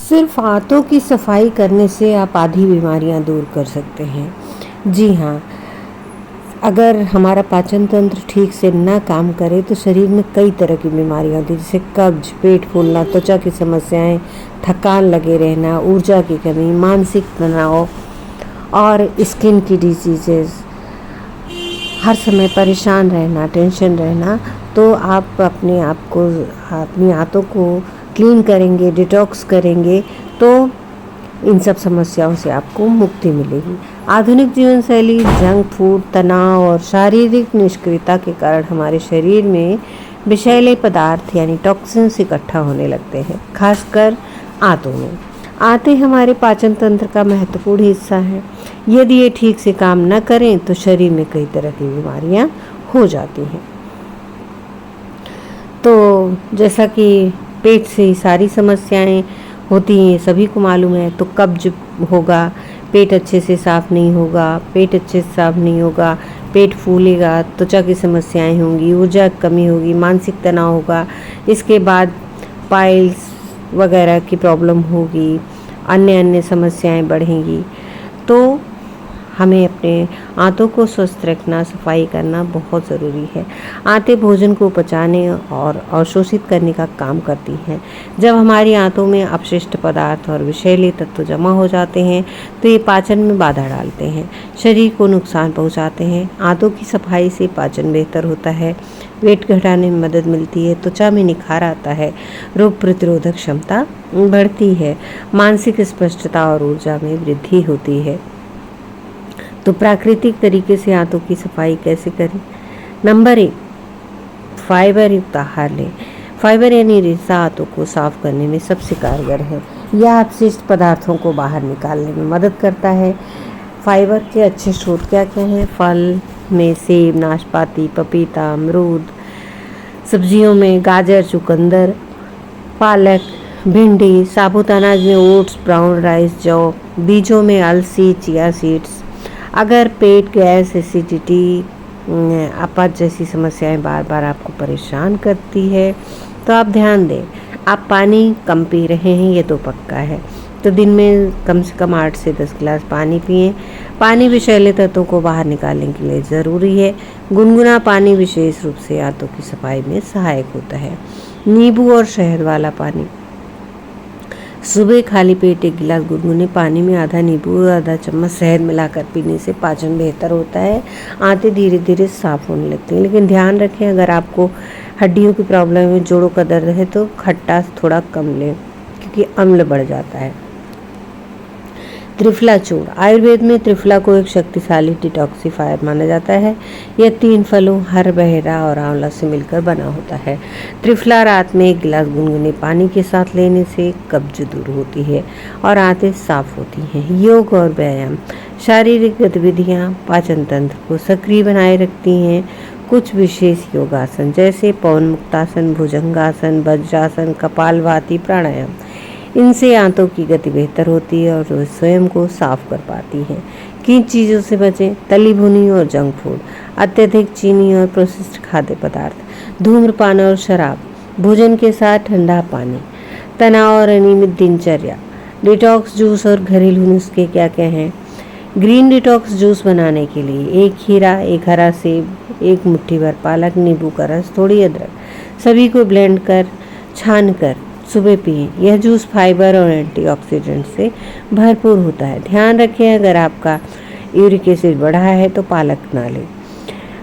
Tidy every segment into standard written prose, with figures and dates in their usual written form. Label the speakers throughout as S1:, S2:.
S1: सिर्फ आंतों की सफाई करने से आप आधी बीमारियां दूर कर सकते हैं। जी हाँ, अगर हमारा पाचन तंत्र ठीक से ना काम करे तो शरीर में कई तरह की बीमारियां होती हैं, जैसे कब्ज, पेट फूलना, त्वचा की समस्याएं, थकान लगे रहना, ऊर्जा की कमी, मानसिक तनाव और स्किन की डिजीजेस, हर समय परेशान रहना, टेंशन रहना। तो आप अपनी आंतों को क्लीन करेंगे, डिटॉक्स करेंगे तो इन सब समस्याओं से आपको मुक्ति मिलेगी। आधुनिक जीवन शैली, जंक फूड, तनाव और शारीरिक निष्क्रियता के कारण हमारे शरीर में विषैले पदार्थ यानी टॉक्सिन्स इकट्ठा होने लगते हैं, खासकर आंतों में। आंतें हमारे पाचन तंत्र का महत्वपूर्ण हिस्सा है। यदि ये ठीक से काम न करें तो शरीर में कई तरह की बीमारियां हो जाती हैं। तो जैसा कि पेट से ही सारी समस्याएं होती हैं, सभी को मालूम है। तो कब्ज होगा, पेट अच्छे से साफ नहीं होगा, पेट अच्छे से साफ नहीं होगा, पेट फूलेगा, त्वचा की समस्याएं होंगी, ऊर्जा की कमी होगी, मानसिक तनाव होगा। इसके बाद पाइल्स वगैरह की प्रॉब्लम होगी, अन्य समस्याएं बढ़ेंगी। तो हमें अपने आंतों को स्वस्थ रखना, सफाई करना बहुत ज़रूरी है। आंतें भोजन को पचाने और अवशोषित करने का काम करती हैं। जब हमारी आंतों में अपशिष्ट पदार्थ और विषैले तत्व जमा हो जाते हैं तो ये पाचन में बाधा डालते हैं, शरीर को नुकसान पहुंचाते हैं। आंतों की सफाई से पाचन बेहतर होता है, वेट घटाने में मदद मिलती है, त्वचा में निखार आता है, रोग प्रतिरोधक क्षमता बढ़ती है, मानसिक स्पष्टता और ऊर्जा में वृद्धि होती है। तो प्राकृतिक तरीके से आंतों की सफाई कैसे करें? नंबर 1, फाइबर युक्त आहार लें। फाइबर यानी रेशा आंतों को साफ करने में सबसे कारगर है। यह अपशिष्ट पदार्थों को बाहर निकालने में मदद करता है। फाइबर के अच्छे स्रोत क्या क्या हैं? फल में सेब, नाशपाती, पपीता, अमरूद, सब्जियों में गाजर, चुकंदर, पालक, भिंडी, साबुत अनाज में ओट्स, ब्राउन राइस, जौ, बीजों में अलसी, चिया सीड्स। अगर पेट, गैस, एसिडिटी, अपच जैसी समस्याएं बार बार आपको परेशान करती है तो आप ध्यान दें, आप पानी कम पी रहे हैं, ये तो पक्का है। तो दिन में कम से कम 8 से 10 गिलास पानी पिएं। पानी विषैले तत्वों को बाहर निकालने के लिए ज़रूरी है। गुनगुना पानी विशेष रूप से आंतों की सफाई में सहायक होता है। नींबू और शहद वाला पानी। सुबह खाली पेट 1 गिलास गुनगुने पानी में आधा नींबू और आधा चम्मच शहद मिलाकर पीने से पाचन बेहतर होता है। आंतें धीरे धीरे साफ होने लगती हैं। लेकिन ध्यान रखें, अगर आपको हड्डियों की प्रॉब्लम है, जोड़ों का दर्द है तो खट्टा थोड़ा कम लें, क्योंकि अम्ल बढ़ जाता है। त्रिफला चूर्ण। आयुर्वेद में त्रिफला को एक शक्तिशाली डिटॉक्सिफायर माना जाता है। यह 3 फलों हर, बहेरा और आंवला से मिलकर बना होता है। त्रिफला रात में 1 गिलास गुनगुने पानी के साथ लेने से कब्ज दूर होती है और आंतें साफ होती हैं। योग और व्यायाम। शारीरिक गतिविधियाँ पाचन तंत्र को सक्रिय बनाए रखती हैं। कुछ विशेष योगासन जैसे पवन मुक्तासन, भुजंगासन, वज्रासन, कपालभाति, प्राणायाम, इनसे आंतों की गति बेहतर होती है और वो स्वयं को साफ कर पाती है। किन चीज़ों से बचें? तली भुनी और जंक फूड, अत्यधिक चीनी और प्रोसेस्ड खाद्य पदार्थ, धूम्रपान और शराब, भोजन के साथ ठंडा पानी, तनाव और अनियमित दिनचर्या। डिटॉक्स जूस और घरेलू नुस्खे क्या क्या हैं? ग्रीन डिटॉक्स जूस बनाने के लिए 1 खीरा, 1 हरा सेब, 1 मुट्ठी भर पालक, नींबू का रस, थोड़ी अदरक, सभी को ब्लेंड कर छान कर सुबह पिएं। यह जूस फाइबर और एंटीऑक्सीडेंट से भरपूर होता है। ध्यान रखें, अगर आपका यूरिक एसिड बढ़ा है तो पालक ना लें।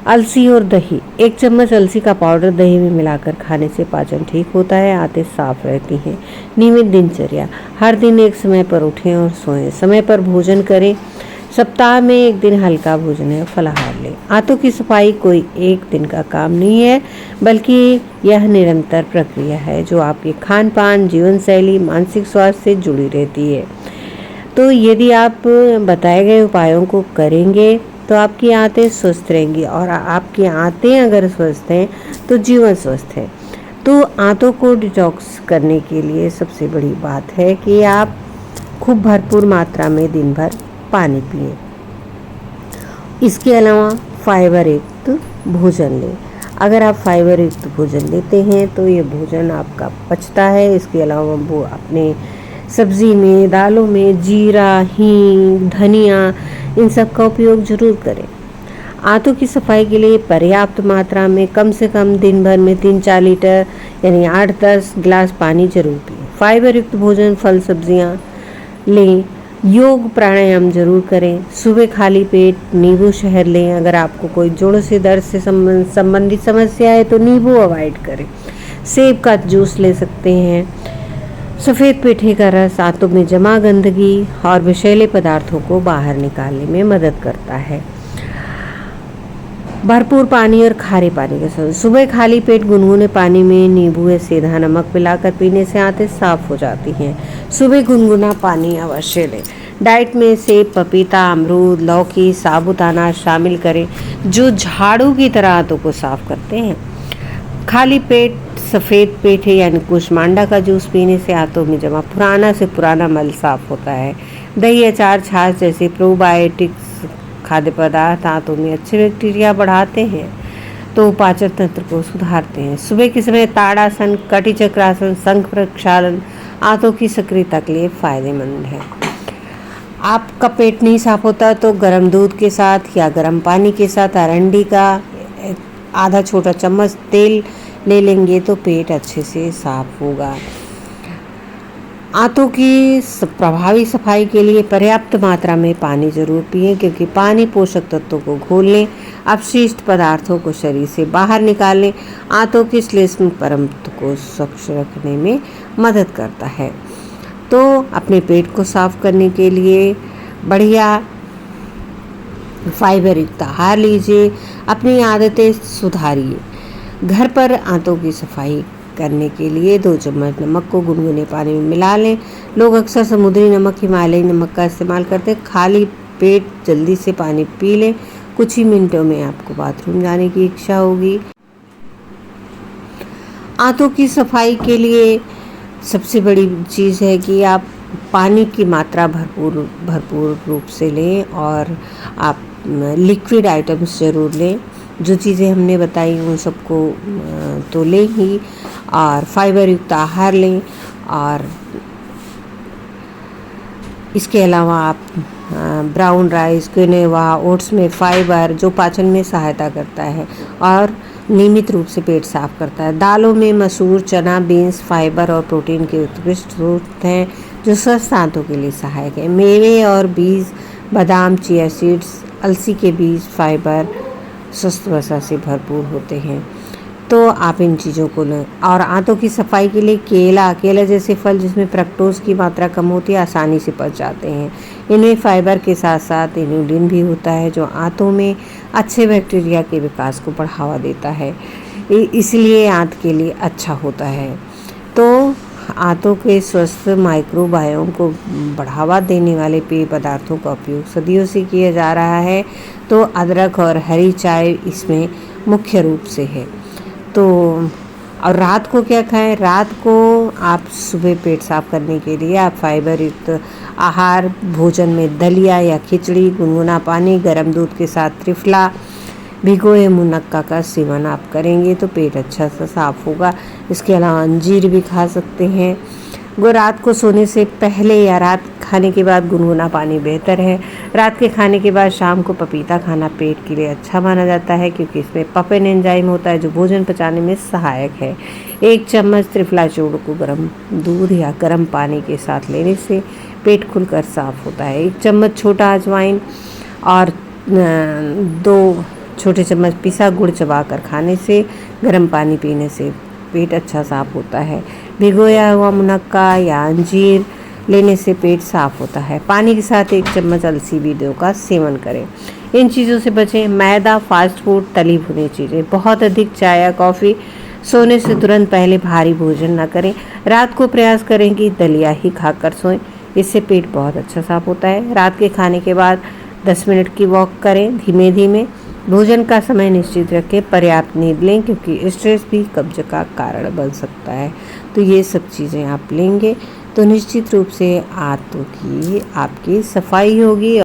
S1: अलसी और दही। 1 चम्मच अलसी का पाउडर दही में मिलाकर खाने से पाचन ठीक होता है, आंतें साफ रहती हैं। नियमित दिनचर्या। हर दिन एक समय पर उठें और सोएं। समय पर भोजन करें। सप्ताह में 1 दिन हल्का भोजन या फलाहार लें। आंतों की सफाई कोई एक दिन का काम नहीं है, बल्कि यह निरंतर प्रक्रिया है जो आपके खान पान, जीवन शैली, मानसिक स्वास्थ्य से जुड़ी रहती है। तो यदि आप बताए गए उपायों को करेंगे तो आपकी आंतें स्वस्थ रहेंगी, और आपकी आंतें अगर स्वस्थ हैं तो जीवन स्वस्थ है। तो आंतों को डिटॉक्स करने के लिए सबसे बड़ी बात है कि आप खूब भरपूर मात्रा में दिन भर पानी पिए। इसके अलावा फाइबर युक्त भोजन लें। अगर आप फाइबर युक्त भोजन लेते हैं तो ये भोजन आपका पचता है। इसके अलावा वो अपने सब्ज़ी में, दालों में जीरा, हींग, धनिया, इन सब का उपयोग ज़रूर करें। आंतों की सफाई के लिए पर्याप्त मात्रा में कम से कम दिन भर में 3-4 लीटर यानी 8-10 गिलास पानी जरूर पिएं। फाइबर युक्त भोजन, फल, सब्जियां लें। योग प्राणायाम जरूर करें। सुबह खाली पेट नींबू शहद लें। अगर आपको कोई जोड़ों से दर्द से संबंधित समस्या है तो नींबू अवॉइड करें। सेब का जूस ले सकते हैं। सफ़ेद पेठे का रस आंतों में जमा गंदगी और विषैले पदार्थों को बाहर निकालने में मदद करता है। भरपूर पानी और खारे पानी का सेवन। सुबह खाली पेट गुनगुने पानी में नींबू या सीधा नमक मिलाकर पीने से आंतें साफ हो जाती हैं। सुबह गुनगुना पानी अवश्य लें। डाइट में सेब, पपीता, अमरूद, लौकी, साबुत अनाज शामिल करें जो झाड़ू की तरह आंतों को साफ करते हैं। खाली पेट सफ़ेद पेठे यानी कुष्मांडा का जूस पीने से आंतों में जमा पुराना से पुराना मल साफ होता है। दही, अचार, छाछ जैसे प्रोबायोटिक्स खाद्य पदार्थ आंतों में अच्छे बैक्टीरिया बढ़ाते हैं तो पाचन तंत्र को सुधारते हैं। सुबह के समय ताड़ासन, कटी चक्रासन, शंख प्रक्षालन आंतों की सक्रियता के लिए फायदेमंद है। आपका पेट नहीं साफ होता तो गर्म दूध के साथ या गर्म पानी के साथ अरंडी का आधा छोटा चम्मच तेल ले लेंगे तो पेट अच्छे से साफ होगा। आंतों की प्रभावी सफाई के लिए पर्याप्त मात्रा में पानी जरूर पिएं क्योंकि पानी पोषक तत्वों को घोलने, अपशिष्ट पदार्थों को शरीर से बाहर निकालने, आंतों की श्लेष्म परत को स्वच्छ रखने में मदद करता है। तो अपने पेट को साफ करने के लिए बढ़िया फाइबर युक्त आहार लीजिए, अपनी आदतें सुधारिए। घर पर आंतों की सफाई करने के लिए 2 चम्मच नमक को गुनगुने पानी में मिला लें। लोग अक्सर समुद्री नमक, हिमालयी नमक का इस्तेमाल करते हैं। खाली पेट जल्दी से पानी पी लें। कुछ ही मिनटों में आपको बाथरूम जाने की इच्छा होगी। आंतों की सफाई के लिए सबसे बड़ी चीज़ है कि आप पानी की मात्रा भरपूर रूप से लें और आप लिक्विड आइटम्स ज़रूर लें। जो चीज़ें हमने बताई उन सबको तो लें ही, और फाइबर युक्त आहार लें। और इसके अलावा आप ब्राउन राइस, क्विनोआ, ओट्स में फाइबर जो पाचन में सहायता करता है और नियमित रूप से पेट साफ करता है। दालों में मसूर, चना, बीन्स फाइबर और प्रोटीन के उत्कृष्ट स्रोत हैं जो स्वस्थ आंतों के लिए सहायक है। मेवे और बीज, बादाम, चिया सीड्स, अलसी के बीज फाइबर, स्वस्थ वसा से भरपूर होते हैं तो आप इन चीज़ों को लें। और आंतों की सफाई के लिए केला जैसे फल जिसमें फ्रक्टोज की मात्रा कम होती है आसानी से पच जाते हैं। इनमें फाइबर के साथ साथ इन्युलिन भी होता है जो आंतों में अच्छे बैक्टीरिया के विकास को बढ़ावा देता है, इसलिए आंत के लिए अच्छा होता है। तो आंतों के स्वस्थ माइक्रोबायोम को बढ़ावा देने वाले पेय पदार्थों का उपयोग सदियों से किया जा रहा है तो अदरक और हरी चाय इसमें मुख्य रूप से है। तो और रात को क्या खाएं? रात को आप सुबह पेट साफ करने के लिए आप फाइबर युक्त आहार भोजन में दलिया या खिचड़ी, गुनगुना पानी, गर्म दूध के साथ त्रिफला, भिगोए मुनक्का का सेवन आप करेंगे तो पेट अच्छा सा साफ होगा। इसके अलावा अंजीर भी खा सकते हैं। रात को सोने से पहले या रात खाने के बाद गुनगुना पानी बेहतर है। रात के खाने के बाद शाम को पपीता खाना पेट के लिए अच्छा माना जाता है क्योंकि इसमें पपेन एंजाइम होता है जो भोजन पचाने में सहायक है। 1 चम्मच त्रिफला चूर्ण को गर्म दूध या गर्म पानी के साथ लेने से पेट खुलकर साफ होता है। 1 चम्मच छोटा अजवाइन और 2 छोटे चम्मच पिसा गुड़ चबाकर खाने से, गर्म पानी पीने से पेट अच्छा साफ होता है। भिगोया हुआ मुनक्का या अंजीर लेने से पेट साफ होता है। पानी के साथ 1 चम्मच अलसी बीजों का सेवन करें। इन चीज़ों से बचें। मैदा, फास्ट फूड, तली भुनी चीज़ें, बहुत अधिक चाय या कॉफ़ी, सोने से तुरंत पहले भारी भोजन न करें। रात को प्रयास करें कि दलिया ही खाकर सोएं, इससे पेट बहुत अच्छा साफ होता है। रात के खाने के बाद 10 मिनट की वॉक करें धीमे धीमे। भोजन का समय निश्चित रखें। पर्याप्त नींद लें क्योंकि स्ट्रेस भी कब्ज का कारण बन सकता है। तो ये सब चीज़ें आप लेंगे तो निश्चित रूप से आंतों की आपकी सफाई होगी